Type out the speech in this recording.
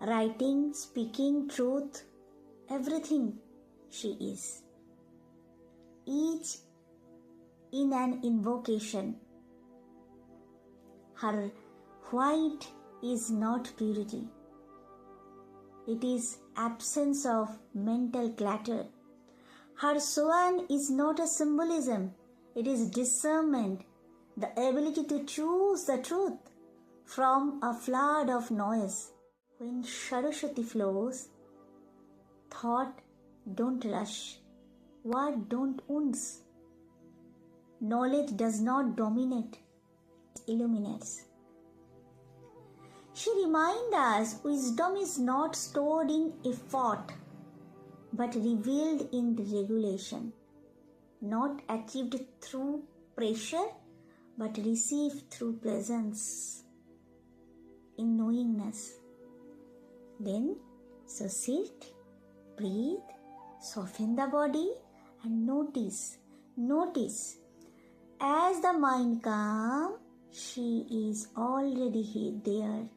writing, speaking truth, everything she is. Each in an invocation. Her white is not purity. It is absence of mental clutter. Her swan is not a symbolism. It is discernment, the ability to choose the truth from a flood of noise. When Saraswati flows, thought don't rush, word don't wounds. Knowledge does not dominate, it illuminates. She reminds us wisdom is not stored in effort, but revealed in regulation, not achieved through pressure, but received through presence, in knowingness. Then, so sit, breathe, soften the body and notice. As the mind comes, she is already there.